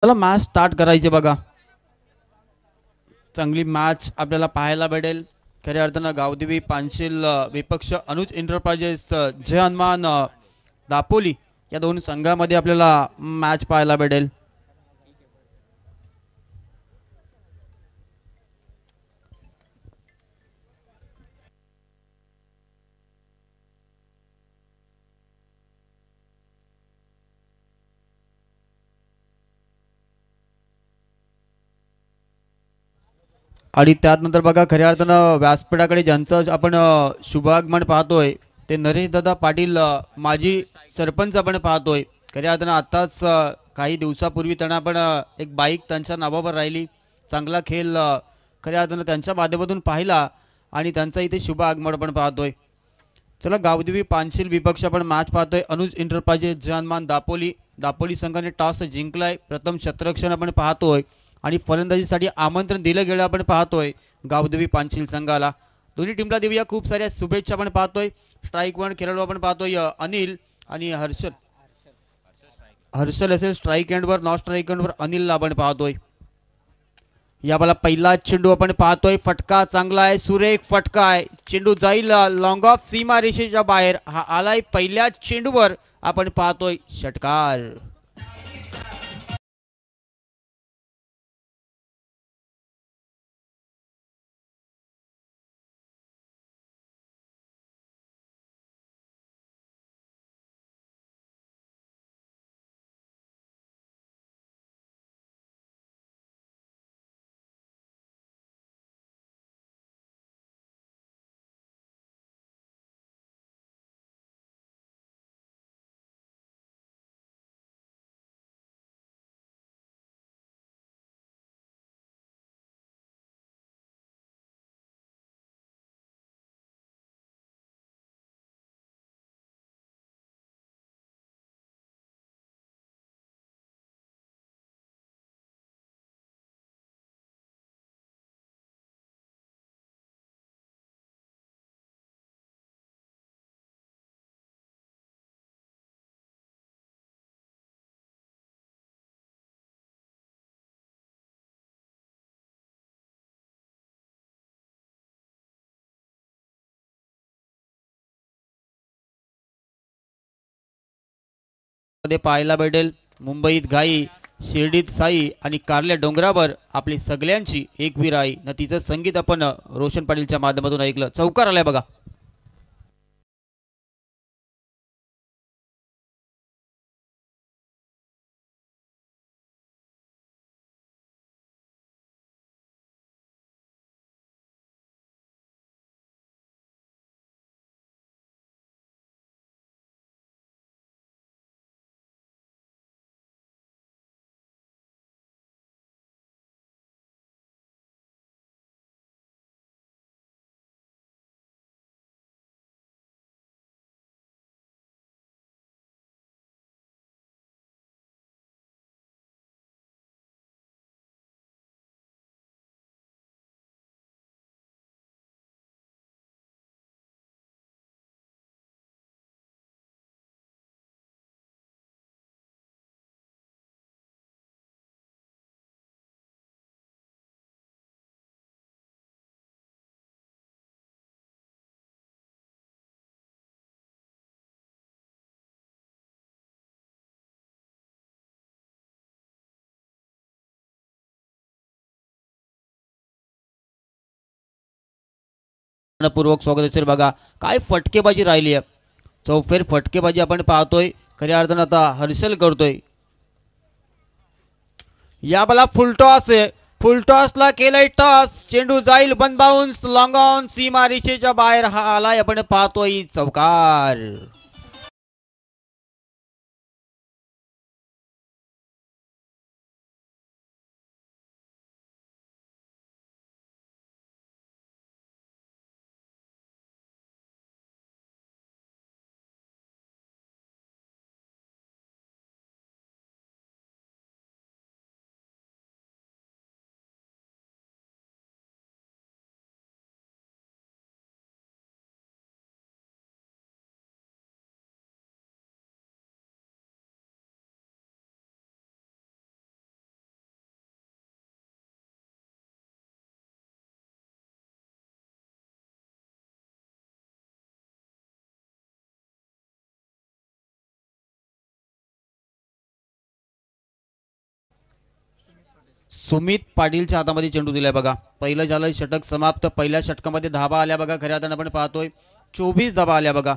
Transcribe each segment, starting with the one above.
चला match start करायची बघा. चांगली मॅच आपल्याला पाहायला भेटेल. खऱ्या अर्थानं गावदेवी पानशील विपक्ष अनुज एंटरप्राइजेस जय हनुमान दापोली या दोन संघामध्ये आपल्याला मॅच पाहायला भेटेल. आणि त्यानंतर बघा खऱ्या अर्थानं व्यासपीठाकडे ज्यांचं आपण शुभागमन पाहतोय ते नरेश दादा पाटील माजी सरपंच आपण पाहतोय. खऱ्या अर्थानं आताच काही दिवसापूर्वी त्यांना आपण एक बाईक त्यांच्या नावावर राहिली. चांगला खेळ खऱ्या अर्थानं त्यांच्या माध्यमातून पाहिला आणि त्यांचा इथे शुभ आगमन आपण पाहतोय. चला गावदेवी पानशील विपक्ष आपण मॅच पाहतोय. अनुज एंटरप्राइजेस जहानमान दापोली दापोली संघाने टॉस जिंकलाय. प्रथम क्षेत्ररक्षण आपण पाहतोय आणि फलंदाजीसाठी आमंत्रण दिलं गेलं आपण पाहतोय गावदेवी पानशील संघाला. दोन्ही टीमला देऊया खूप साऱ्या शुभेच्छा आपण पाहतोय. स्ट्राईक वन खेळाडू आपण पाहतोय अनिल आणि हर्षल. हर्षल असेल स्ट्राईक एंडवर, नॉन स्ट्राईक एंडवर अनिलला आपण पाहतोय. या बाला पहिला चेंडू आपण पाहतोय. फटका चांगला आहे, सुरेख फटका आहे. चेंडू जाईल लॉंग ऑफ सीमा रेषेच्या बाहेर. हा आलाय पहिल्या चेंडूवर आपण पाहतोय षटकार. मध्ये पाहायला भेटेल मुंबईत घाई, शिर्डीत साई आणि कारल्या डोंगरावर आपली सगळ्यांची एकवीर आई न तिचं संगीत आपण रोशन पाटीलच्या माध्यमातून ऐकलं. चौकार आलाय बघा. पूर्वक स्वागत असेल बघा. काय फटकेबाजी राहिली आहे. चौफेर फटकेबाजी आपण पाहतोय. खऱ्या अर्थानं आता हर्षल करतोय. या बाला फुलटॉस आहे. फुलटॉसला केलंय टॉस. चेंडू जाईल बन बाउन्स लॉंग ऑन सीमा रेषेच्या बाहेर. हा आलाय आपण पाहतोय चौकार. सुमित पाटीलच्या हातामध्ये चेंडू दिलाय बघा. पहिलं झालं षटक समाप्त. पहिल्या षटकामध्ये धाबा आल्या बघा. खऱ्या अर्थानं आपण पाहतोय 24 धाबा आल्या बघा.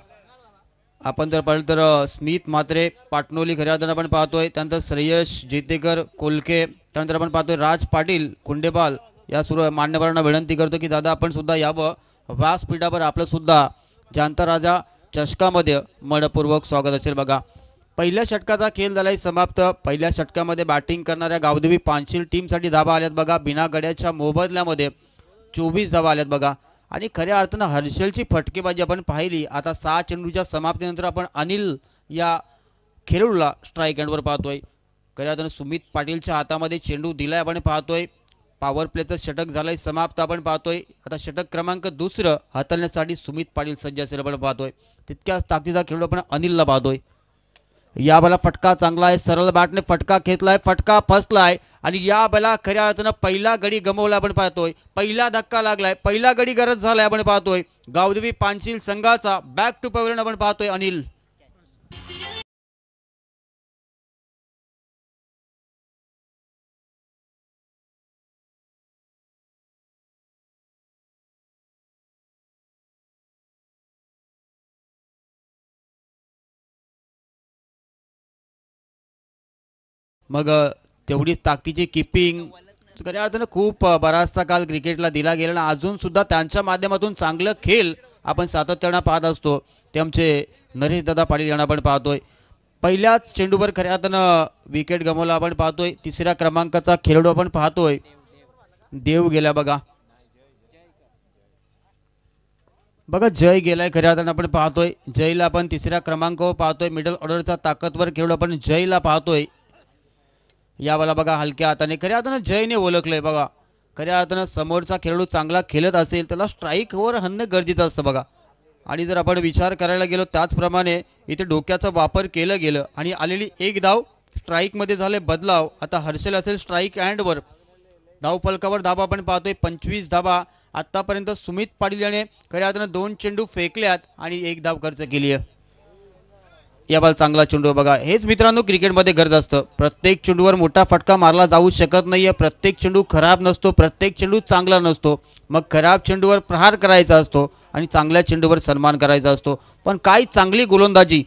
आपण जर पाहिलं तर स्मित म्हात्रे पाटणोली खऱ्या अर्थानं आपण पाहतोय. त्यानंतर श्रेयश जेतेकर कोलके, त्यानंतर आपण पाहतोय राज पाटील कुंडेपाल. या सुरू मान्यवरांना विनंती करतो की दादा आपण सुद्धा यावं व्यासपीठावर. आपलं सुद्धा जानता राजा चषकामध्ये मनपूर्वक स्वागत असेल बघा. पहिल्या षटकाचा खेळ झालाय समाप्त. पहिल्या षटकामध्ये बॅटिंग करणाऱ्या गावदेवी पानशील टीमसाठी धाबा आल्यात बघा. बिना गड्याच्या मोबदल्यामध्ये 24 धाबा आल्यात बघा. आणि खऱ्या अर्थानं हर्षलची फटकेबाजी आपण पाहिली. आता 6 चेंडूच्या समाप्तीनंतर आपण अनिल या खेळाडूला स्ट्राईक एंडवर पाहतोय. खऱ्या अर्थानं सुमित पाटीलच्या हातामध्ये चेंडू दिलाय आपण पाहतोय. पॉवर प्लेचं षटक झालंय समाप्त आपण पाहतोय. आता षटक क्रमांक 2 हाताळण्यासाठी सुमित पाटील सज्ज असेल आपण पाहतोय. तितक्याच ताकदीचा खेळाडू आपण अनिलला पाहतोय. या बाला फटका चांगला आहे. सरळ बॅटने फटका घेतलाय. फटका फसलाय आणि या बाला खऱ्या अर्थानं पहिला गडी गमवला आपण पाहतोय. पहिला धक्का लागलाय. पहिला गडी गरज झालाय आपण पाहतोय. गावदेवी पानशील संघाचा बॅक टू पवेलियन आपण पाहतोय अनिल. मग तेवढीच ताकदीची किपिंग खऱ्या अर्थानं खूप बराचसा काल क्रिकेटला दिला गेला आणि अजून सुद्धा त्यांच्या माध्यमातून चांगलं खेळ आपण सातत्यानं पाहत असतो. ते आमचे नरेश दादा पाटील यांना आपण पाहतोय. पहिल्याच चेंडूवर खऱ्या अर्थानं विकेट गमावला आपण पाहतोय. तिसऱ्या क्रमांकाचा खेळाडू आपण पाहतोय देव गेला बघा. बघा जय गेलाय खऱ्या अर्थानं आपण पाहतोय. जयला आपण तिसऱ्या क्रमांकावर पाहतोय. मिडल ऑर्डरचा ताकदवर खेळाडू आपण जयला पाहतोय. यावाला बघा हलक्या हाताने खऱ्या अर्थानं जयने ओळखलंय बघा. खऱ्या अर्थानं समोरचा खेळाडू चांगला खेळत असेल त्याला स्ट्राईकवर हणणं गरजेचं असतं बघा. आणि जर आपण विचार करायला गेलो त्याचप्रमाणे इथे डोक्याचा वापर केलं गेलं आणि आलेली एक धाव स्ट्राईकमध्ये झाले बदलाव. आता हर्षल असेल स्ट्राईक अँडवर. धावफलकावर धाबा आपण पाहतोय 25 धाबा. आत्तापर्यंत सुमित पाटील याने खऱ्या अर्थानं 2 चेंडू फेकल्यात आणि 1 धाव खर्च केली आहे. या बाल चांगला चेंडू बघा. हेच मित्रांनो क्रिकेटमध्ये गरज असतं. प्रत्येक चेंडूवर मोठा फटका मारला जाऊ शकत नाहीये. प्रत्येक चेंडू खराब नसतो. प्रत्येक चेंडू चांगला नसतो. मग खराब चेंडूवर प्रहार करायचा असतो आणि चांगल्या चेंडूवर सन्मान करायचा असतो. पण काही चांगली गोलंदाजी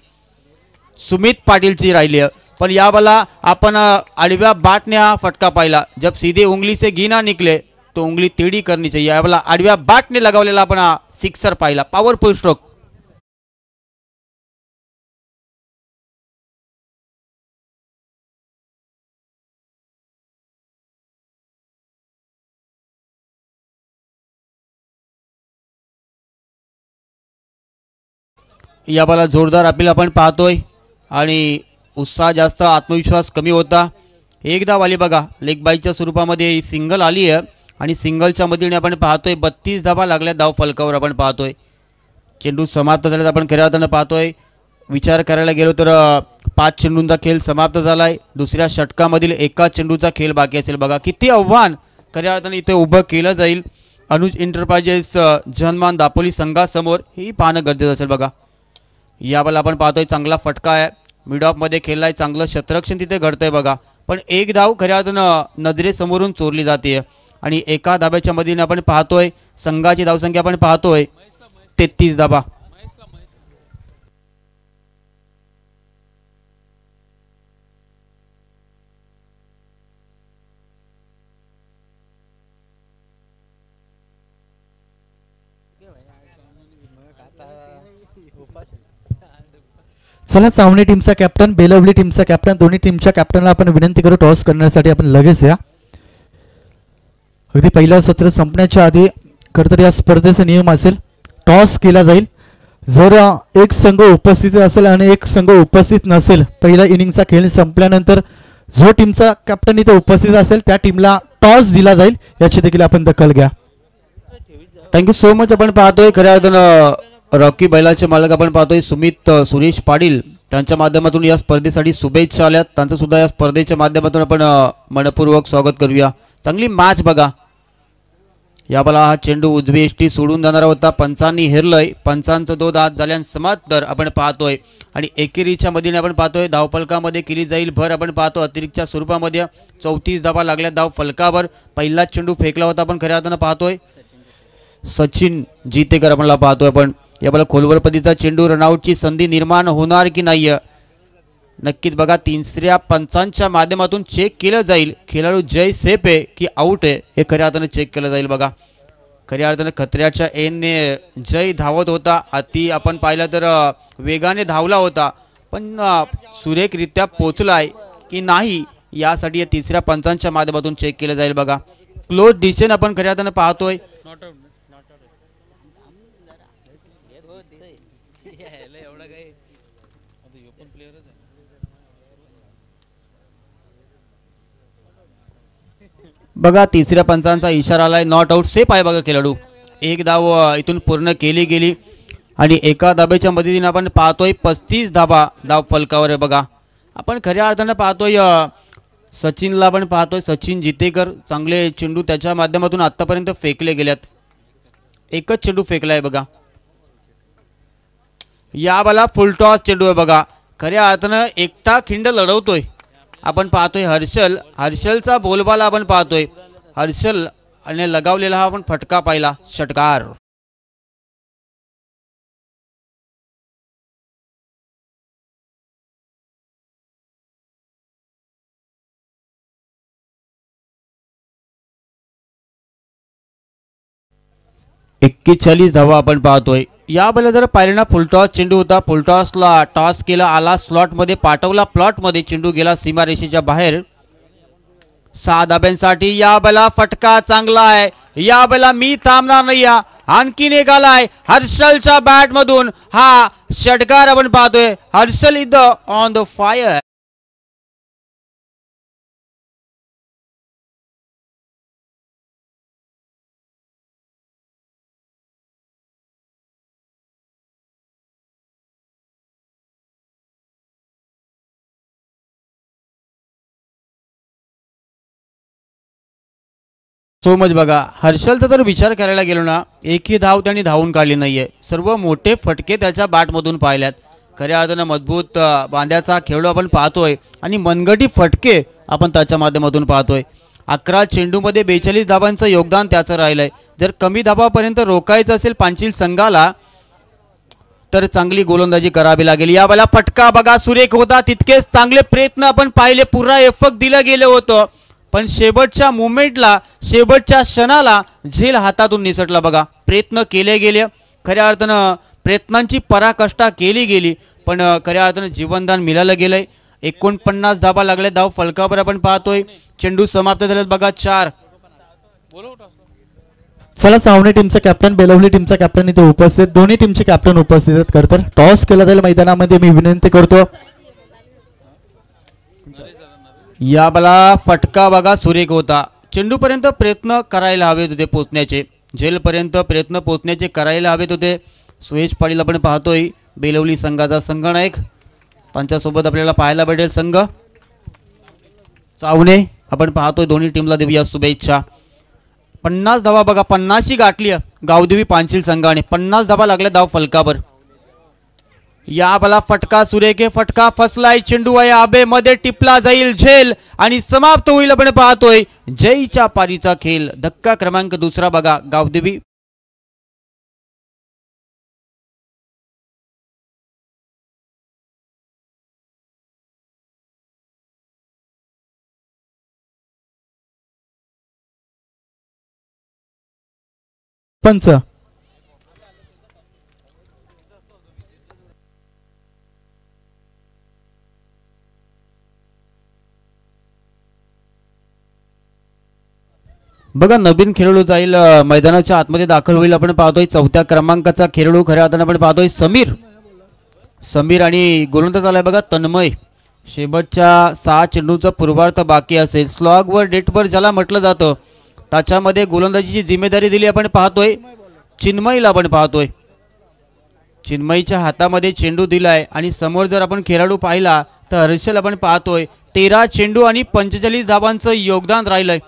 सुमित पाटीलची राहिली आहे. पण या बाला आपण आडव्या बाटने हा फटका पाहिला. जब सीधे उंगली से गिना निकले तो उंगली टेढ़ी करनी चाहिए. या बाला आडव्या बाटने लगावलेला आपण हा सिक्सर पाहिला. Powerful stroke. या बाला जोरदार अपील आपण पाहतोय आणि उत्साह जास्त आत्मविश्वास कमी होता. एक धाव आली बघा. लेग बाईच्या स्वरूपामध्ये सिंगल आली आहे आणि सिंगलच्या मदतीने आपण पाहतोय 32 धावा लागल्या धाव फलकावर आपण पाहतोय. चेंडू समाप्त झाल्यात आपण खऱ्या अर्थानं पाहतोय. विचार करायला गेलो तर 5 चेंडूंचा खेळ समाप्त झालाय. दुसऱ्या षटकामधील एका चेंडूचा खेळ बाकी असेल बघा. किती आव्हान खऱ्या अर्थानं इथे उभं केलं जाईल अनुज एंटरप्राइजेस जनमान दापोली संघासमोर ही पाहणं गरजेचं असेल बघा. यावेळेला आपण पाहतोय चांगला फटका आहे. मिड ऑफमध्ये खेळलाय. चांगलं क्षेत्ररक्षण तिथे घडतंय बघा. पण एक धाव खऱ्या अर्थानं नजरेसमोरून चोरली जाते आणि एका धाब्याच्या मदतीने आपण पाहतोय संघाची धावसंख्या आपण पाहतोय 33 धाबा. चला सावणे टीमचा कॅप्टन बेलवली टीमचा कॅप्टन दोन्ही टीमच्या कॅप्टनला आपण विनंती करू टॉस करण्यासाठी आपण लगेच या. अगदी पहिलं सत्र संपण्याच्या आधी खरंतर या स्पर्धेचा नियम असेल टॉस केला जाईल. जर एक संघ उपस्थित असेल आणि एक संघ उपस्थित नसेल पहिल्या इनिंगचा खेळ संपल्यानंतर जो टीमचा कॅप्टन इथे उपस्थित असेल त्या टीमला टॉस दिला जाईल. याची देखील आपण दखल घ्या. Thank you so much. आपण पाहतोय खऱ्या अर्थानं रॉकी बैलाचे मालक आपण पाहतोय सुमित सुरेश पाटील त्यांच्या माध्यमातून या स्पर्धेसाठी शुभेच्छा आल्यात. त्यांचं सुद्धा या स्पर्धेच्या माध्यमातून आपण मनपूर्वक स्वागत करूया. चांगली मॅच बघा. या बला हा चेंडू उजवी एष्टी सोडून जाणारा होता, पंचांनी हेरलंय. पंचांचं 2 हात झाल्यानंतर आपण पाहतोय आणि एकेरीच्या मधीने आपण पाहतोय धावफलकामध्ये केली जाईल भर. आपण पाहतो अतिरिक्तच्या स्वरूपामध्ये 34 धावा लागल्या धाव फलकावर. पहिला चेंडू फेकला होता आपण खऱ्या अर्थानं पाहतोय सचिन जितेकर आपल्याला पाहतोय आपण. या बला खोलवर पद्धतीचा चेंडू, रनआउटची संधी निर्माण होणार की नाही नक्कीच बघा. तिसऱ्या पंचांच्या माध्यमातून चेक केलं जाईल खेळाडू जय सेफ आहे की आउट आहे हे खऱ्या अर्थानं चेक केलं जाईल बघा. खऱ्या अर्थानं खतऱ्याच्या एनने जय धावत होता, अति आपण पाहिलं तर वेगाने धावला होता, पण सुरेखरित्या पोचलाय की नाही यासाठी या तिसऱ्या पंचांच्या माध्यमातून चेक केलं जाईल बघा. क्लोज डिसिजन आपण खऱ्या अर्थानं पाहतोय. बघा तिसऱ्या पंचांचा इशारा आलाय, नॉट आउट, सेफ आहे बघा खेळाडू. एक धाव इथून पूर्ण केली गेली आणि एका धाब्याच्या मदतीने आपण पाहतोय 35 धाबा धाव फलकावर आहे बघा. आपण खऱ्या अर्थानं पाहतोय सचिनला आपण पाहतोय, सचिन जितेकर चांगले चेंडू त्याच्या माध्यमातून आतापर्यंत फेकले गेल्यात. एकच चेंडू फेकलाय बघा. या बाला फुल टॉस चेंडू आहे बघा. खऱ्या अर्थानं एकटा खिंड लढवतोय आपण पाहतोय हर्षलचा बोलबाला आपण पाहतोय. हर्षल आणि लगावलेला हा आपण फटका पाहिला, षटकार. एक्केचाळीस धावा आपण पाहतोय. या बला जर पाहिलं ना फुलटॉस चेंडू होता, फुलटॉसला टॉस केला, आला स्लॉटमध्ये, पाठवला प्लॉटमध्ये, चेंडू गेला सीमारेषेच्या बाहेर. 6 धाब्यांसाठी या बला फटका चांगला आहे. या बला मी थांबणार नाही, आणखीन एक आलाय हर्षलच्या बॅट मधून हा षटकार आपण पाहतोय. Harshal is on the fire. So much बघा. हर्षलचा जर विचार करायला गेलो ना, एकही धाव त्यांनी धावून काढली नाहीये. सर्व मोठे फटके त्याच्या बॅटमधून पाहिल्यात. खऱ्या अर्थानं मजबूत बांध्याचा खेळाडू आपण पाहतोय आणि मनगटी फटके आपण त्याच्या माध्यमातून पाहतोय. 11 चेंडूमध्ये 42 धावांचं योगदान त्याचं राहिलंय. जर कमी धावापर्यंत रोखायचं असेल पांचील संघाला तर चांगली गोलंदाजी करावी लागेल. या वेळेला फटका बघा सुरेख होता, तितकेच चांगले प्रयत्न आपण पाहिले, पुरा एफक दिलं गेलं होतं, पण शेवटच्या मुमेंटला, शेवटच्या क्षणाला झेल हातातून निसटला बघा. प्रयत्न केले गेले, खऱ्या अर्थानं प्रयत्नांची पराकाष्ठा केली गेली, पण खऱ्या अर्थानं जीवनदान मिळालं गेलंय. 49 धावा लागल्या धाव फलकावर आपण पाहतोय. चेंडू समाप्त झालेत बघा 4. चला सावणे टीमचा कॅप्टन, बेलवली टीमचा कॅप्टन इथे उपस्थित, दोन्ही टीमचे कॅप्टन उपस्थित आहेत. खरं तर टॉस केला जाईल मैदानामध्ये, मी विनंती करतो. या बला फटका बघा सुरेख होता. चेंडूपर्यंत प्रयत्न करायला हवेत होते पोचण्याचे, झेलपर्यंत प्रयत्न पोचण्याचे करायला हवेत होते. सुयश पाटील आपण पाहतोय बेलवली संघाचा संघनायक, त्यांच्यासोबत आपल्याला पाहायला भेटेल संघ चावणे. आपण पाहतोय दोन्ही टीमला देऊया शुभेच्छा. 50 धावा बघा, 50शी गाठली गावदेवी पांचील संघाने. 50 धावा लागल्या धाव फलकावर. या बला फटका सुरेख, फटका फसलाय, चेंडू आहे आबे मध्ये टिपला जाईल, झेल आणि समाप्त होईल. आपण पाहतोय जयच्या पारीचा खेळ. धक्का क्रमांक 2 बघा गावदेवी. पंच बघा नवीन खेळाडू जाईल मैदानाच्या आतमध्ये दाखल होईल. आपण पाहतोय 4थ्या क्रमांकाचा खेळाडू खऱ्या अर्थानं आपण पाहतोय समीर आणि गोलंदाज आलाय बघा तन्मय. शेवटच्या 6 चेंडूचा पूर्वार्थ बाकी असेल, स्लॉगवर डेटवर ज्याला म्हटलं जातं त्याच्यामध्ये गोलंदाजीची जिम्मेदारी दिली आपण पाहतोय चिन्मयला. आपण पाहतोय चिन्मयच्या हातामध्ये चेंडू दिलाय आणि समोर जर आपण खेळाडू पाहिला तर हर्षल आपण पाहतोय 13 चेंडू आणि 45 धावांचं योगदान राहिलंय.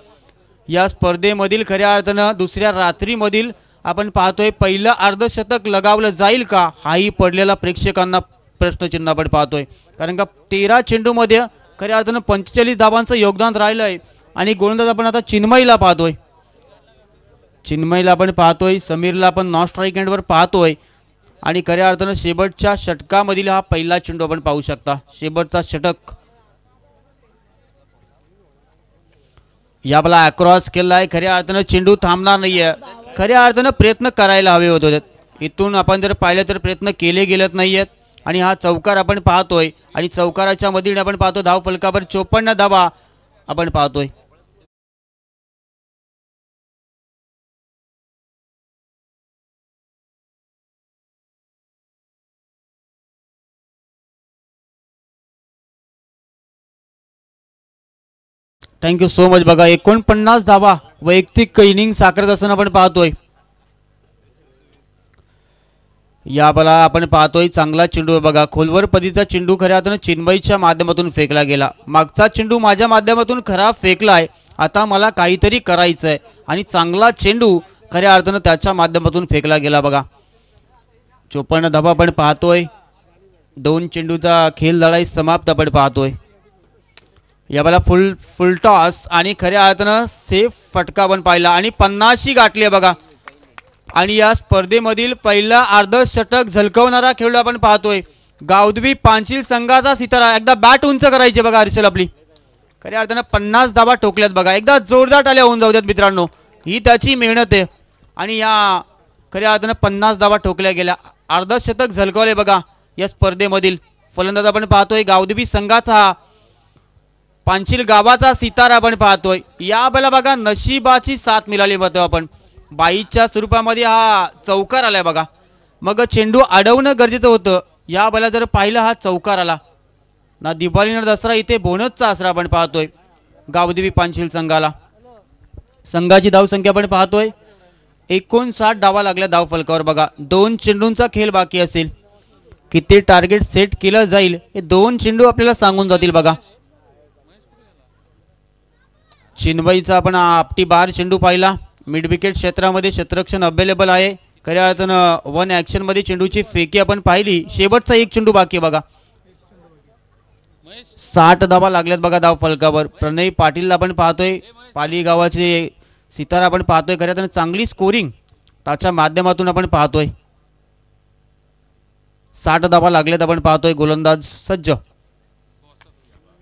या स्पर्धेमधील खऱ्या अर्थानं दुसऱ्या रात्रीमधील आपण पाहतोय पहिलं अर्धशतक लगावलं जाईल का, हाही पडलेला प्रेक्षकांना प्रश्नचिन्ह आपण पाहतोय. कारण का 13 चेंडूमध्ये खऱ्या अर्थानं 45 धावांचं योगदान राहिलं आहे. आणि गोलंदाज आपण आता चिन्मयला पाहतोय, चिन्मयला आपण पाहतोय, समीरला आपण नॉन स्ट्राईक एंडवर पाहतोय. आणि खऱ्या अर्थानं शेवटच्या षटकामधील हा पहिला चेंडू आपण पाहू शकता, शेवटचा षटक. या बला अक्रॉस केला आहे. खऱ्या अर्थानं चेंडू थांबणार नाहीये, खऱ्या अर्थानं प्रयत्न करायला हवे होते. इथून आपण जर पाहिलं तर प्रयत्न केले गेलेत नाहीयेत. आणि हा चौकार आपण पाहतोय आणि चौकाराच्या मधील आपण पाहतो धाव फलकावर 54 धावा आपण पाहतोय. Thank you so much. बघा 49 धावा वैयक्तिक इनिंग साकारत असताना आपण पाहतोय. या बला आपण पाहतोय चांगला चेंडू आहे बघा, खोलवर पदीचा चेंडू खऱ्या अर्थानं चिन्मयच्या माध्यमातून फेकला गेला. मागचा चेंडू माझ्या माध्यमातून खराब फेकलाय, आता मला काहीतरी करायचं आहे. आणि चांगला चेंडू खऱ्या अर्थानं त्याच्या माध्यमातून फेकला गेला बघा. 54 धावा आपण पाहतोय. 2 चेंडूचा खेळ लढाई समाप्त आपण पाहतोय. या बला फुल टॉस आणि खऱ्या अर्थानं सेफ फटका पण पाहिला आणि 50 गाठली बघा. आणि या स्पर्धेमधील पहिला अर्धशतक झलकवणारा खेळाडू आपण पाहतोय. गावदेवी पांचील संघाचा सितारा, एकदा बॅट उंच करायची बघा हर्षल आपली. खऱ्या अर्थानं 50 धावा ठोकल्यात बघा, एकदा जोरदार टाळ्या होऊन जाऊ द्यात मित्रांनो, ही त्याची मेहनत आहे. आणि या खऱ्या अर्थानं 50 धावा ठोकल्या गेल्या, अर्धशतक झलकवले बघा. या स्पर्धेमधील फलंदाज आपण पाहतोय गावदेवी संघाचा, हा पांचील गावाचा सितारा आपण पाहतोय. या बेला बघा नशिबाची साथ मिळाली म्हणतो आपण, बाईच्या स्वरूपामध्ये हा चौकार आलाय बघा. मग चेंडू अडवणं गरजेचं होतं. या बेला जर पाहिलं हा चौकार आला ना, दिवाळी ना दसरा इथे बोनसचा आसरा आपण पाहतोय गावदेवी पांचील संघाला. संघाची धावसंख्या आपण पाहतोय 59 धावा लागल्या धाव फलकावर बघा. 2 चेंडूंचा खेळ बाकी असेल, किती टार्गेट सेट केलं जाईल हे 2 चेंडू आपल्याला सांगून जातील बघा. चिन्मयचा आपण आपटी बार चेंडू पाहिला, मिड विकेट क्षेत्रामध्ये क्षेत्ररक्षण अवेलेबल आहे. खऱ्या अर्थानं 1 ॲक्शन मध्ये चेंडूची फेकी आपण पाहिली. शेवटचा 1 चेंडू बाकी बघा. 60 धावा लागल्यात बघा धाव फलकावर. प्रणय पाटील आपण पाहतोय, पाली गावाचे सितारा आपण पाहतोय. खऱ्या अर्थानं चांगली स्कोरिंग त्याच्या माध्यमातून आपण पाहतोय. 60 धावा लागल्यात आपण पाहतोय. गोलंदाज सज्ज.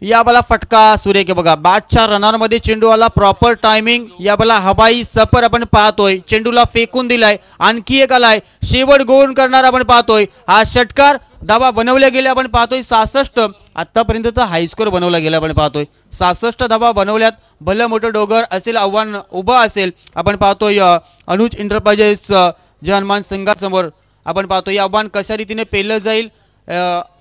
या बला फटका सुरेख बघा, बॅटच्या रनर मध्ये चेंडू आला, प्रॉपर टायमिंग. या बला हवाई सफर आपण पाहतोय, चेंडूला फेकून दिलाय, आणखी एक आलाय, शेवट गोल करणार आपण पाहतोय. हा षटकार धावा बनवल्या गेल्या आपण पाहतोय 66. आतापर्यंतचा हायस्कोर बनवला गेला आपण पाहतोय. 66 धावा बनवल्यात. भलं मोठं डोगर असेल, आव्हान उभं असेल आपण पाहतोय. अनुज एंटरप्राइजेस जे हनुमान संघासमोर आपण पाहतोय. आव्हान कशा रीतीने पेललं जाईल,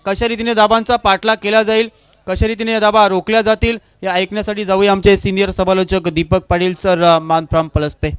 कशा रीतीने धावांचा पाठलाग केला जाईल, कशा रीतीने धावा रोखल्या जातील, या ऐकण्यासाठी जाऊया आमचे सिनियर समालोचक दीपक पाटील सर, मान फ्रॉम पलसपे.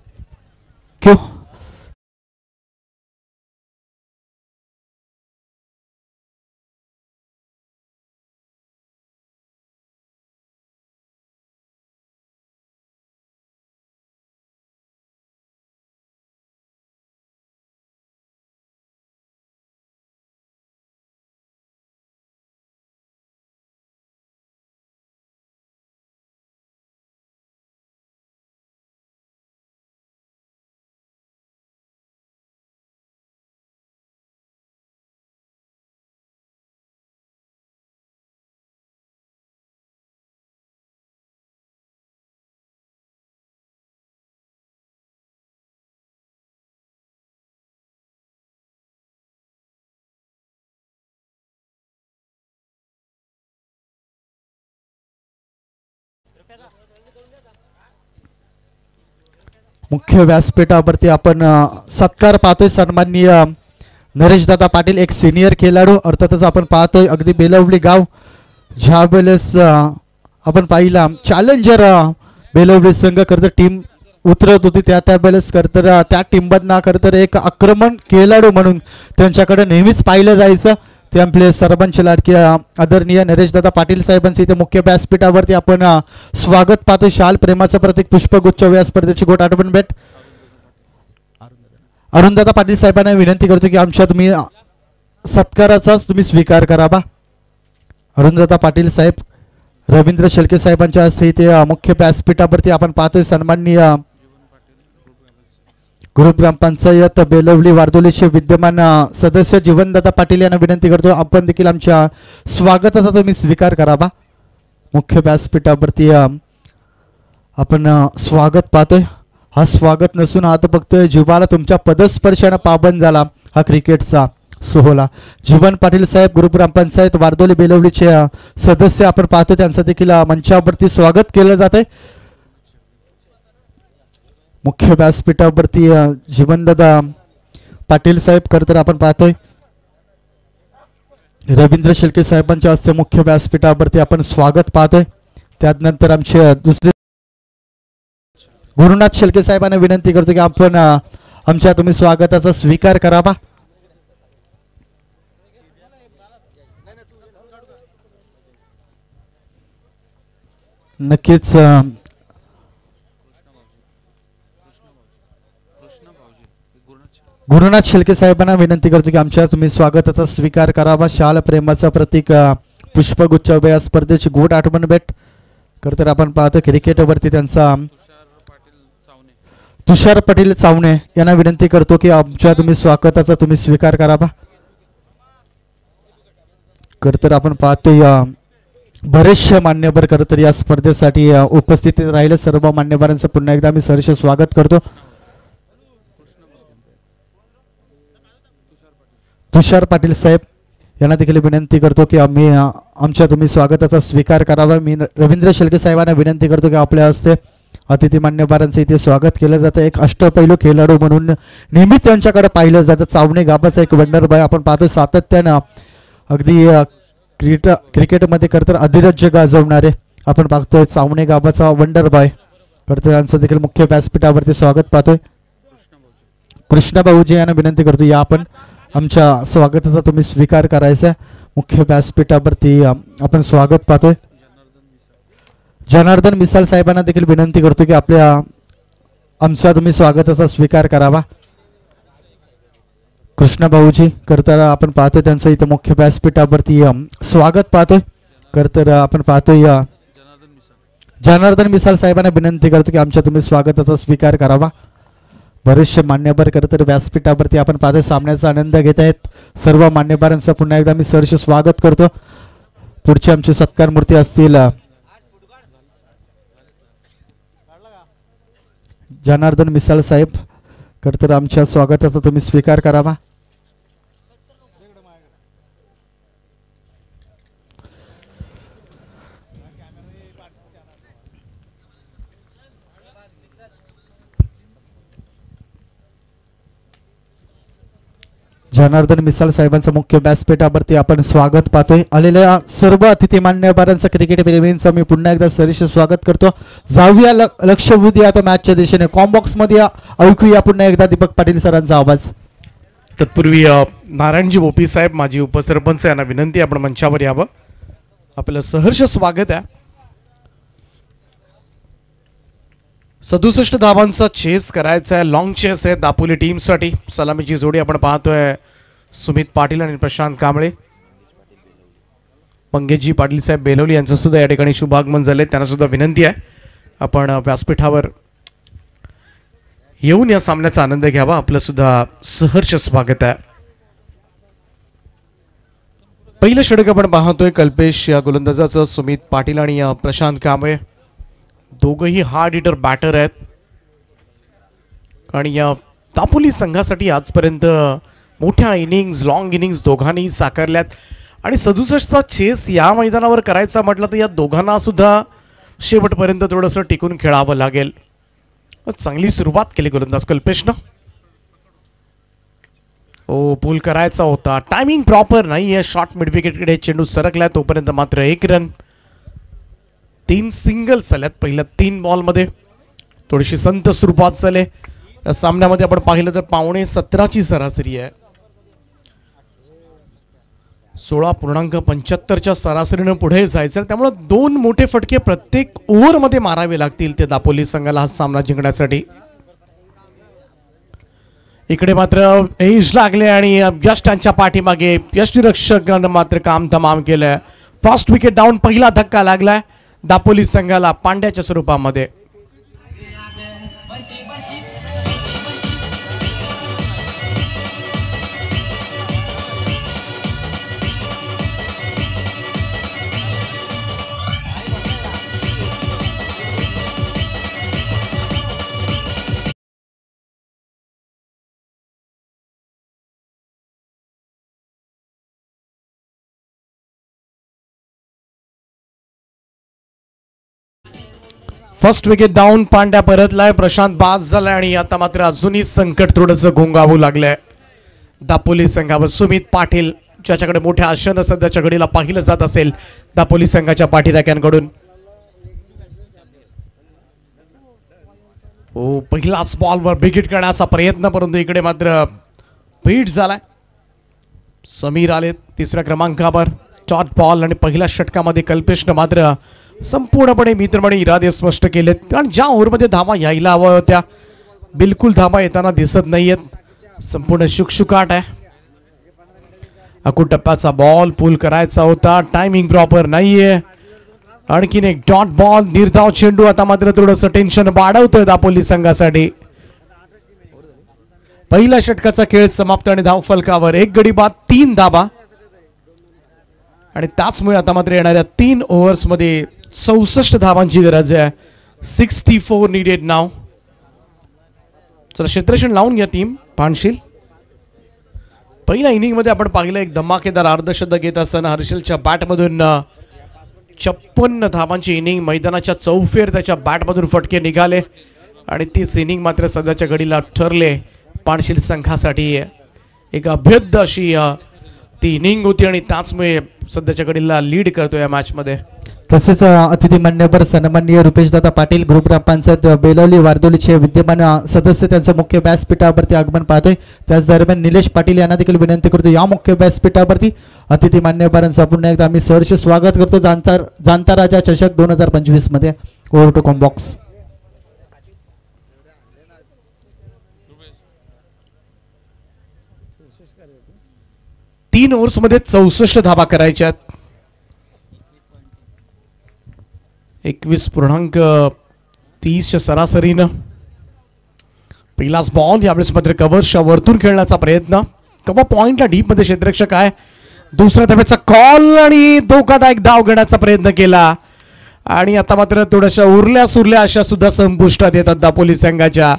मुख्य व्यासपीठावरती आपण सत्कार पाहतोय. सन्माननीय नरेशदादा पाटील, एक सिनियर खेळाडू. अर्थातच आपण पाहतोय अगदी बेलवली गाव, ज्या वेळेस आपण पाहिला चॅलेंजर बेलवली संघ करता टीम उतरत होती, त्या वेळेस करता त्या टीममधना करता एक आक्रमण खेळाडू म्हणून त्यांच्याकडे नेहमीच पाहिलं जायचं. ते आपले सर्वांचे लाडके आदरणीय नरेशदादा पाटील साहेबांचे इथे मुख्य व्यासपीठावरती आपण स्वागत पाहतो. शाल प्रेमाचं प्रतीक पुष्पगुच्छ या स्पर्धेची गोट आठवण भेट. अरुणदादा पाटील साहेबांना विनंती करतो की आमच्या तुम्ही सत्काराचाच तुम्ही स्वीकार करावा. अरुणदादा पाटील साहेब रवींद्र शेळके साहेबांच्या हस्ते इथे मुख्य व्यासपीठावरती आपण पाहतोय सन्माननीय ग्रुप ग्रामपंचायत बेलवली वारदोलीचे विद्यमान सदस्य जीवनदादा पाटील यांना विनंती करतो आपण देखील आमच्या स्वागताचा तुम्ही स्वीकार करावा. मुख्य व्यासपीठावरती आपण स्वागत पाहतोय. हा स्वागत नसून हा तर फक्त जीवाला तुमच्या पदस्पर्शाने पाबंद झाला हा क्रिकेटचा सोहळा. जीवन पाटील साहेब ग्रुप ग्रामपंचायत वारदोली बेलवलीचे सदस्य आपण पाहतो त्यांचं देखील मंचावरती स्वागत केलं जात आहे. मुख्य व्यासपीठावरती जीवनदादा पाटील साहेब खरं तर आपण पाहतोय रवींद्र शेळके साहेबांच्या हस्ते मुख्य व्यासपीठावरती आपण स्वागत पाहतोय. त्यानंतर आमचे दुसरे गुरुनाथ शेळके साहेबांना विनंती करतो की आपण आमच्या तुम्ही स्वागताचा स्वीकार करावा. नक्कीच गुरुनाथ शेळके साहेबांना विनंती करतो की आमच्या तुम्ही स्वागताचा स्वीकार करावा. शाल प्रेमाचा प्रतीक पुष्पगुच्छ या स्पर्धेची गोड आठवण भेट खरं तर आपण पाहतो क्रिकेटवरती त्यांचा तुषार पाटील चावणे यांना विनंती करतो की आमच्या तुम्ही स्वागताचा तुम्ही स्वीकार करावा. खरं तर आपण पाहतोय बरेचसे मान्यवर खरं तर या स्पर्धेसाठी उपस्थित राहिले. सर्व मान्यवरांचं पुन्हा एकदा मी सहर्ष स्वागत करतो. तुषार पाटील साहेब यांना देखील विनंती करतो की आम्ही आमच्या तुम्ही स्वागताचा स्वीकार करावा. मी रवींद्र शेळके साहेबांना विनंती करतो की आपल्या हस्ते अतिथी मान्यवरांचं इथे स्वागत केलं जातं. एक अष्टपैलू खेळाडू म्हणून नेहमी त्यांच्याकडे पाहिलं जातं. चावणे गावाचा एक वंडर बॉय आपण पाहतो सातत्यानं अगदी क्रिकेटमध्ये खरं तर अधिराज्य गाजवणारे आपण पाहतोय चावणे गावाचा वंडर बॉय खरं तर यांचं देखील मुख्य व्यासपीठावरती स्वागत पाहतोय. कृष्णा भाऊजी यांना विनंती करतो या आपण आमच्या स्वागताचा तुम्ही स्वीकार करायचा. मुख्य व्यासपीठावरती आपण स्वागत पाहतोय. जनार्दन मिसाल साहेबांना देखील विनंती करतो की आपल्या आमचा तुम्ही स्वागताचा स्वीकार करावा. कृष्णा भाऊजी करताना आपण पाहतोय त्यांचं इथे मुख्य व्यासपीठावरती स्वागत पाहतोय. करतर आपण पाहतोय जनार्दन मिसाल साहेबांना विनंती करतो की आमच्या तुम्ही स्वागताचा स्वीकार करावा. बरेचसे मान्यवर खरं तर व्यासपीठावरती आपण पाहतोय सामन्याचा आनंद घेत आहेत. सर्व मान्यवरांचं पुन्हा एकदा मी सहर्ष स्वागत करतो. पुढचे आमचे सत्कार मूर्ती असतील जनार्दन मिसाल साहेब खरं तर आमच्या स्वागताचा तुम्ही स्वीकार करावा. जनार्दन मिसाल साहेबांचं मुख्य व्यासपीठावरती आपण स्वागत पाहतोय. आलेल्या सर्व अतिथी मान्यवरांचं क्रिकेट प्रेमींचं मी पुन्हा एकदा सहर्ष स्वागत करतो. जाऊया लक्ष द्या आता मॅचच्या दिशेने. कॉम्बॉक्स मध्ये ऐकूया पुन्हा एकदा दीपक पाटील सरांचा आवाज. तत्पूर्वी नारायणजी बोपी साहेब माजी उपसरपंच यांना विनंती आपण मंचावर यावं. आपलं सहर्ष स्वागत आहे. 67 धावांचा चेस करायचा आहे. लॉंग चेस आहे दापोली टीमसाठी. सलामीची जोडी आपण पाहतोय सुमित पाटील आणि प्रशांत कांबळे. मंगेशजी पाटील साहेब बेलवली यांचं सुद्धा या ठिकाणी शुभागमन झाले. त्यांना सुद्धा विनंती आहे आपण व्यासपीठावर येऊन या सामन्याचा आनंद घ्यावा. आपलं सुद्धा सहर्ष स्वागत आहे. पहिलं षटक आपण पाहतोय कल्पेश या गोलंदाजाचं. सुमित पाटील आणि प्रशांत कांबळे दोघंही हार्ड हिटर बॅटर आहेत आणि या दापोली संघासाठी आजपर्यंत मोठ्या इनिंग्स लॉंग इनिंग्स दोघांनी साकारल्यात. आणि 67चा चेस या मैदानावर करायचा म्हटलं तर या दोघांना सुद्धा शेवटपर्यंत थोडंसं टिकून खेळावं लागेल. चांगली सुरुवात केली गोलंदाज कल्पेशनं. पूल करायचा होता. टायमिंग प्रॉपर नाही आहे. शॉर्ट मिड विकेटकडे चेंडू सरकलाय तोपर्यंत मात्र 1 रन. 3 सिंगल्स आल्यात पहिल्या 3 बॉलमध्ये. थोडीशी संत सुरुवात झाली या सामन्यामध्ये. आपण पाहिलं तर 17:15 सरासरी आहे. 16.75च्या सरासरीनं पुढे जायचं, त्यामुळे 2 मोठे फटके प्रत्येक ओव्हरमध्ये मारावे लागतील ते दापोली संघाला हा सामना जिंकण्यासाठी. इकडे मात्र एज लागले आणि यश त्यांच्या पाठीमागे यष्टीरक्षकांना मात्र काम तमाम केलंय. फर्स्ट विकेट डाऊन, पहिला धक्का लागलाय दापोली संघाला पांड्याच्या स्वरूपामध्ये. फर्स्ट विकेट डाऊन, पांड्या परतलाय, प्रशांत बाज झालाय आणि आता मात्र अजूनही संकट थोडंसं घोंगावू लागलंय दापोली संघावर. सुमित पाटील ज्याच्याकडे मोठ्या आशेनं सध्याच्या घडीला पाहिलं जात असेल दापोली संघाच्या पाठीराख्यांकडून. पहिलाच बॉलवर विकेट करण्याचा प्रयत्न, परंतु इकडे मात्र बीट झालाय. समीर आले तिसऱ्या क्रमांकावर, डॉट बॉल आणि पहिल्या षटकामध्ये कल्पेशनं मात्र संपूर्णपणे मित्रमणी इरादे स्पष्ट केलेत. कारण ज्या ओव्हरमध्ये धावा यायला हव्या होत्या बिलकुल धावा येताना दिसत नाहीयेत. संपूर्ण शुकशुकाट आहे. अकुटप्प्याचा बॉल पूल करायचा होता, टायमिंग प्रॉपर नाहीये. आणखीन एक डॉट बॉल, निर्धाव चेंडू. आता मात्र थोडंसं टेन्शन वाढवतोय दापोली संघासाठी. पहिल्या षटकाचा खेळ समाप्त आणि धाव फलकावर 1 गडी बाद 3 धाबा. आणि त्याचमुळे आता मात्र येणाऱ्या 3 ओव्हर्समध्ये 64 धावांची गरज आहे. 64 नीडेड नाव. चला क्षेत्ररक्षण लावून घ्या टीम पानशील. पहिल्या इनिंगमध्ये आपण पाहिलं एक धमाकेदार अर्धशतक येत असताना हर्षलच्या बॅटमधून 56 धावांची इनिंग. मैदानाच्या चौफेर त्याच्या बॅटमधून फटके निघाले आणि तीच इनिंग मात्र सध्याच्या घडीला ठरले पानशील संघासाठी. एक अभेद्य अशी ती इनिंग होती आणि त्याचमुळे सध्याच्या घडीला लीड करतो या मॅच मध्ये. तसेच अतिथी मान्यवर सन्माननीय रुपेशदादा पाटील ग्रुप ग्रामपंचायत बेलवली वारदोलीचे विद्यमान सदस्य त्यांचं मुख्य व्यासपीठावरती आगमन पाहतोय. त्याच दरम्यान निलेश पाटील यांना देखील विनंती करतो या मुख्य व्यासपीठावरती अतिथी मान्यवरांचं पुन्हा एकदा आम्ही सहर्ष स्वागत करतो जाणता राजा चषक 2025 मध्ये. Over to comm box. तीन ओव्हर्स मध्ये 64 धावा करायच्यात. 21.30 सरासरीनं. पहिलाच बॉल यावेळेस मात्र कव्हरच्या वरतून खेळण्याचा प्रयत्न. कव्हर पॉइंटला डीप मध्ये क्षेत्ररक्षक आहे. दुसऱ्या धावेचा कॉल आणि धोकादायक धाव घेण्याचा प्रयत्न केला आणि आता मात्र थोड्याशा उरल्या सुरल्या अशा सुद्धा संपुष्टात येतात दापोली संघाच्या.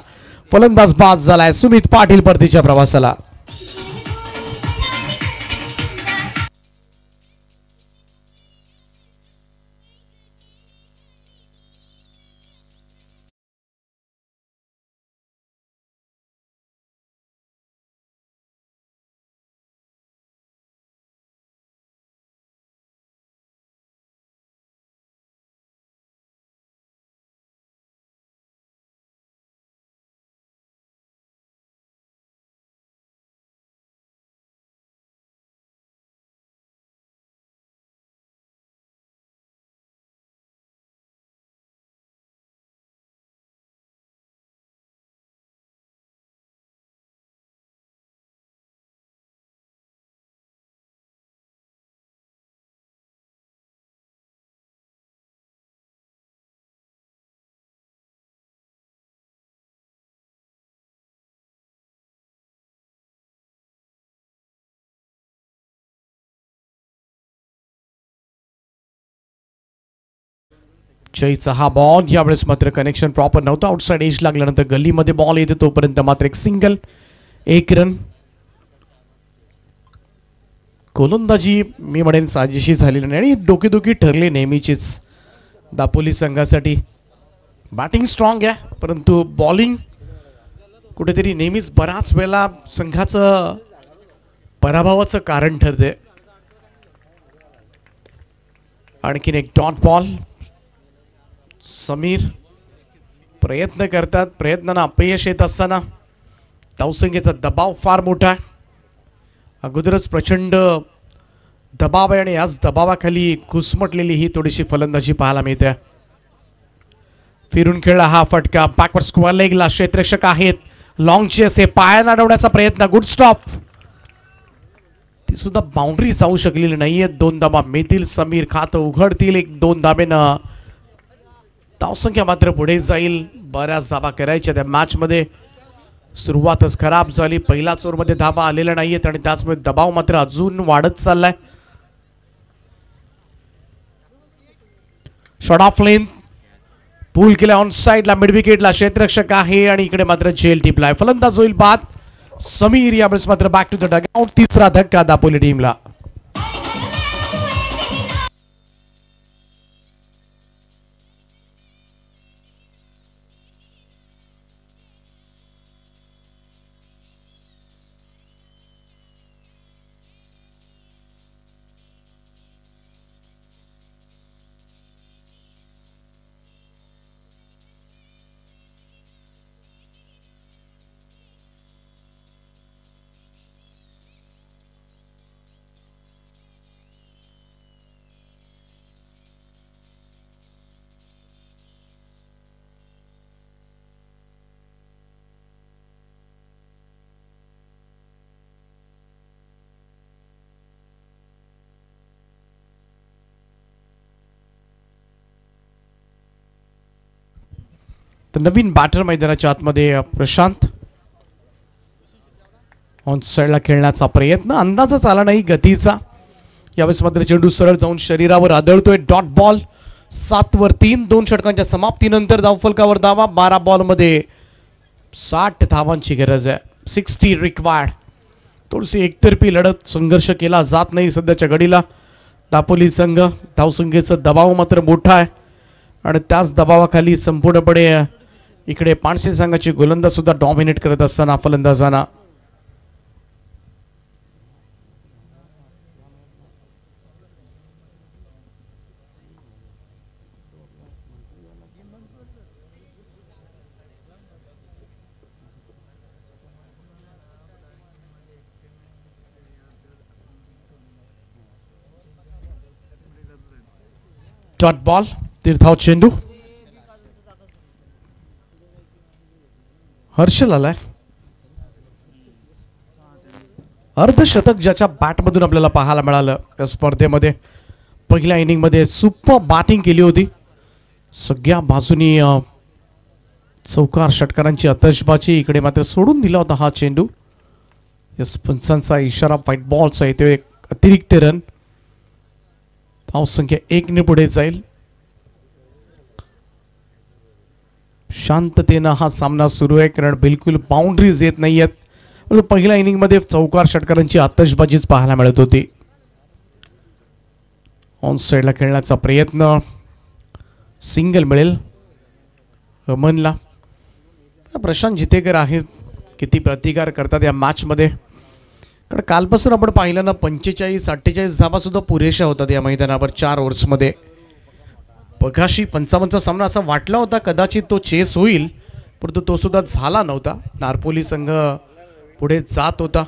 फलंदाज बाज झालाय सुमित पाटील परतीच्या प्रवासाला. जयचा हा बॉल यावेळेस मात्र कनेक्शन प्रॉपर नव्हतं. आउटसाइड एज लागल्यानंतर गल्लीमध्ये बॉल येते तोपर्यंत मात्र एक सिंगल, 1 रन. गोलंदाजी मी म्हणेन साजेशी झालेली नाही आणि डोकेदुखी ठरली नेहमीचीच दापोली संघासाठी. बॅटिंग स्ट्रॉंग आहे परंतु बॉलिंग कुठेतरी नेहमीच बराच वेळा संघाचं पराभवाचं कारण ठरते. आणखीन एक डॉट बॉल. समीर प्रयत्न करतात, प्रयत्नांना अपयश येत असताना धावसंख्येचा दबाव फार मोठा आहे. अगोदरच प्रचंड दबाव आहे आणि याच दबावाखाली घुसमटलेली ही थोडीशी फलंदाजी पाहायला मिळते. फिरून खेळला हा फटका, बॅकवर्ड स्क्वेअर लेगला क्षेत्ररक्षक आहेत. लॉंग चेस हे पायानं अडवण्याचा प्रयत्न, गुड स्टॉप. ती सुद्धा बाउंड्री जाऊ शकलेली नाहीये. 2 धाबा मिळतील, समीर खातं उघडतील 1-2 धाबेनं. धावसंख्या मात्र पुढे जाईल. बऱ्याच धाबा करायच्या त्या मॅच मध्ये. सुरुवातच खराब झाली. पहिल्याच ओव्हरमध्ये धाबा आलेल्या नाहीयेत आणि त्याचमुळे दबाव मात्र अजून वाढत चाललाय. शॉट ऑफ लेंथ पूल केला ऑन साइडला, मिड विकेटला क्षेत्ररक्षक आहे आणि इकडे मात्र जेल टिपलाय. फलंदाज होईल बाद. समीर यावेळेस मात्र बॅक टू द डगआउट. तिसरा धक्का दापोली टीमला. तर नवीन बॅटर मैदानाच्या आतमध्ये प्रशांत. ऑन साइडला खेळण्याचा प्रयत्न, अंदाजच आला नाही गतीचा. यावेळेस मात्र चेंडू सरळ जाऊन शरीरावर आदळतोय. Dot ball. 7 वर 3. 2 षटकांच्या समाप्तीनंतर धावफलकावर धावा. 12 बॉलमध्ये 60 धावांची गरज आहे. 60 रिक्वायर्ड. थोडीशी एकतर्फी लढत, संघर्ष केला जात नाही सध्याच्या घडीला. दापोली संघ धावसंख्येचा दबाव मात्र मोठा आहे आणि त्याच दबावाखाली संपूर्णपणे इकडे पाणसे संघाची गोलंदाज सुद्धा डॉमिनेट करत असताना फलंदाजांना डॉट बॉल. तीर्थाव चेंडू. हर्षल आलाय. अर्धशतक ज्याच्या बॅटमधून आपल्याला पाहायला मिळालं या स्पर्धेमध्ये. पहिल्या इनिंगमध्ये सुपर बॅटिंग केली होती. सगळ्या बाजूनी चौकार षटकारांची आतषबाजी. इकडे मात्र सोडून दिला होता हा चेंडू. या पंचांचा इशारा व्हाईट बॉलचा येतो. एक अतिरिक्त रन. धावसंख्या 1 ने पुढे जाईल. शांततेनं हा सामना सुरू आहे कारण बिलकुल बाउंड्रीज येत नाहीयेत. पहिल्या इनिंग मध्ये चौकार षटकारांची आतषबाजीच पाहायला मिळत होती. ऑन साइडला खेळण्याचा प्रयत्न, सिंगल मिळेल रमनला. प्रशांत जितेकर आहेत, किती प्रतिकार करतात या मॅच मध्ये. कारण कालपासून आपण पाहिलं ना 45-48 धावा सुद्धा पुरेशा होतात या मैदानावर 4 ओव्हर्समध्ये. बघाशी 55चा सामना असा वाटला होता कदाचित तो चेस होईल, परंतु तो सुद्धा झाला नव्हता. नारपोली संघ पुढे जात होता.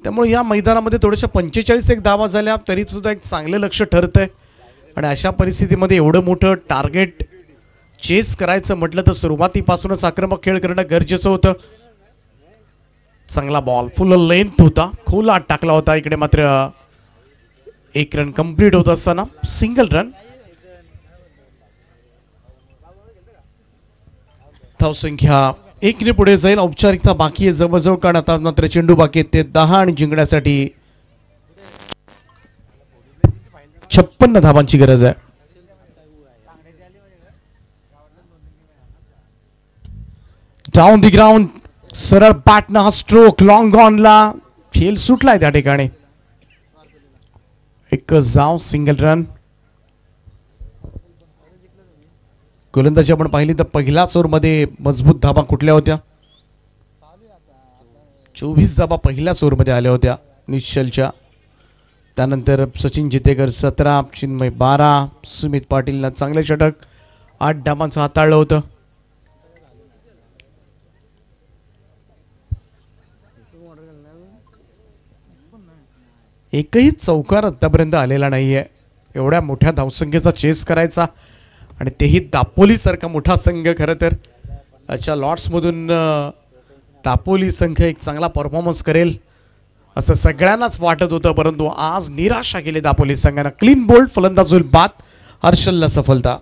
त्यामुळे या मैदानामध्ये थोड्याशा 45 धावा झाल्या तरी सुद्धा एक चांगलं लक्ष ठरतंय. आणि अशा परिस्थितीमध्ये एवढं मोठं टार्गेट चेस करायचं म्हटलं तर सुरुवातीपासूनच आक्रमक खेळ करणं गरजेचं होतं. चांगला बॉल, फुल लेंथ होता, खोला टाकला होता. इकडे मात्र 1 रन कंप्लीट होत असताना सिंगल रन. धावसंख्या 1 ने पुढे जाईल. औपचारिकता बाकी आहे जवळजवळ, कारण आता मात्र चेंडू बाकी आहेत ते 10 आणि जिंकण्यासाठी 56 धावांची गरज आहे. Down the ground. सरळ बॅटनं हा स्ट्रोक लॉंग ऑनला. खेळ सुटलाय त्या ठिकाणी. एक जाव, सिंगल रन. गोलंदाजी आपण पाहिली तर पहिल्याच ओव्हरमध्ये मजबूत धाबा कुठल्या होत्या? 24 धाबा पहिल्याच ओव्हरमध्ये आल्या होत्या निश्चलच्या. त्यानंतर सचिन जितेकर 17, चिन्मय 12, सुमित पाटीलनं चांगले षटक 8 धाबांचं हाताळलं होतं. एकही चौकार आतापर्यंत आलेला नाहीये. एवढ्या मोठ्या धावसंख्येचा चेस करायचा आणि तेही दापोली सारखा मोठा संघ. खरं तर आजच्या लॉट्समधून दापोली संघ एक चांगला परफॉर्मन्स करेल असं सगळ्यांनाच वाटत होतं, परंतु आज निराशा केली दापोली संघानं. क्लीन बोल्ड फलंदाज होईल बाद. हर्षलला सफलता.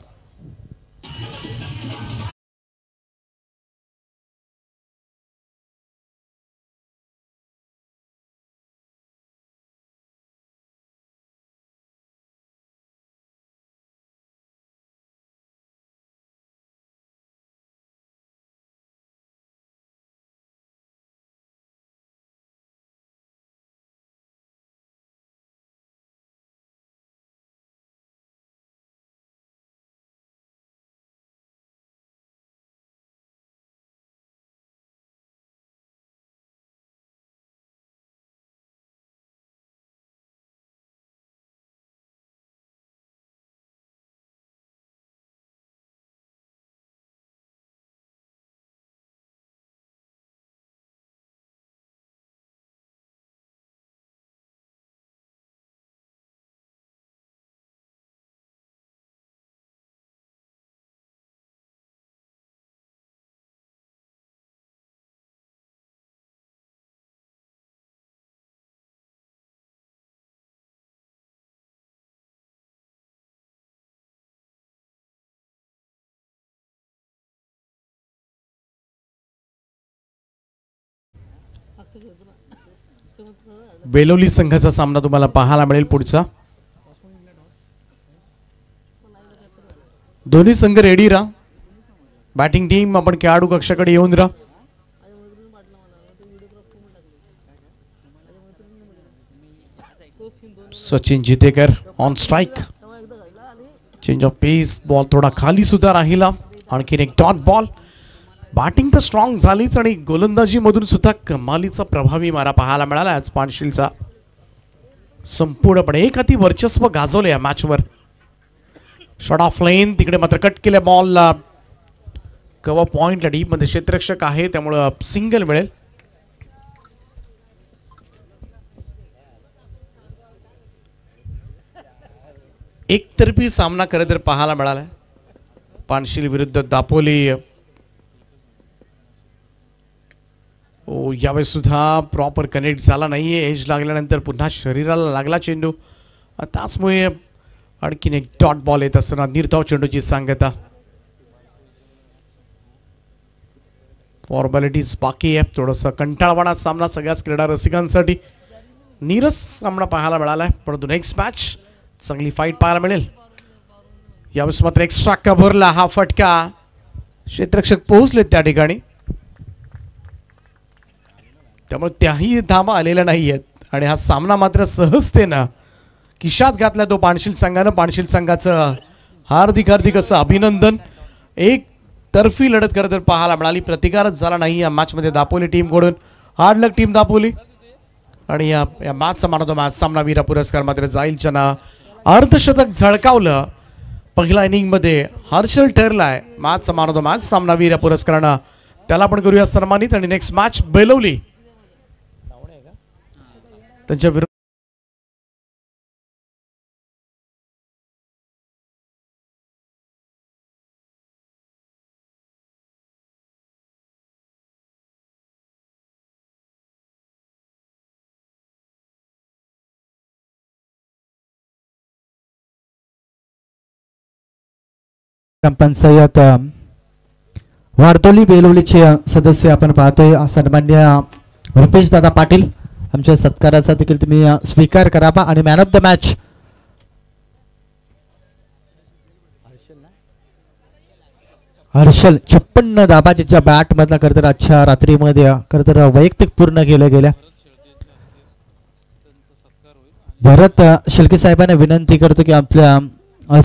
बेलोली संघाचा सामना तुम्हाला पाहायला मिळेल पुढचा. दोन्ही संघ रेडी राहा. बॅटिंग टीम आपण खेळाडू कक्षाकडे येऊन राहा. Sachin Jitekar on strike. Change of pace. Ball थोडा खाली सुद्धा राहिला. आणखीन एक डॉट बॉल. बॅटिंग तर स्ट्रॉंग झालीच आणि गोलंदाजी मधून सुद्धा कमालीचा प्रभावी मारा पाहायला मिळाला आज पानशिलचा. संपूर्णपणे एक हाती वर्चस्व गाजवले या मॅचवर. शॉट ऑफ लेन. तिकडे मात्र कट केल्या बॉलला. कव्हर पॉइंटला डीप मध्ये क्षेत्ररक्षक आहे त्यामुळं सिंगल मिळेल. एकतर्फी सामना खरं तर पाहायला मिळाला पानशिल विरुद्ध दापोली. यावेळेस सुद्धा प्रॉपर कनेक्ट झाला नाहीये. एज लागल्यानंतर पुन्हा शरीराला लागला चेंडू. त्याचमुळे आणखीन एक डॉट बॉल येत असताना निर्धाव चेंडूची सांगता. फॉर्मॅलिटीज बाकी आहे. थोडासा कंटाळवाणा सामना सगळ्याच क्रीडा रसिकांसाठी. नीरस सामना पाहायला मिळाला आहे, परंतु नेक्स्ट मॅच चांगली फाईट पाहायला मिळेल. यावेळेस मात्र एक्स्ट्रा कव्हरला हा फटका. क्षेत्ररक्षक पोहोचलेत त्या ठिकाणी, त्यामुळे त्याही धावा आलेल्या नाही आहेत आणि हा सामना मात्र सहजतेनं खिशात घातला तो पानशिल संघानं. पानशिल संघाचं हार्दिक हार्दिक असं अभिनंदन. एक तर्फी लढत खरं तर पाहायला मिळाली. प्रतिकारच झाला नाही या मॅचमध्ये दापोली टीमकडून. हार्ड लक टीम दापोली. आणि या मॅचचा मान ऑफ द मॅच सामनावीर पुरस्कार मात्र जाईल ज्यांना अर्धशतक झळकावलं पहिल्या इनिंगमध्ये हर्षल ठरलाय मॅचचा मान ऑफ द मॅच सामनावीर पुरस्कारानं. त्याला आपण करूया सन्मानित. आणि नेक्स्ट मॅच बेलवली त्यांच्या विरुद्ध ग्रामपंचायत वारदोली बेलवलीचे सदस्य आपण पाहतोय. सन्मान्य रुपेश दादा पाटील, आमच्या सत्काराचा देखील तुम्ही स्वीकार करावा. आणि man of the match Harshal 56 धाबा ज्याच्या बॅट मधला करतर आजच्या रात्रीमध्ये करतर वैयक्तिक पूर्ण केलं गेल्या. भरत शेळके साहेबांना विनंती करतो की आपल्या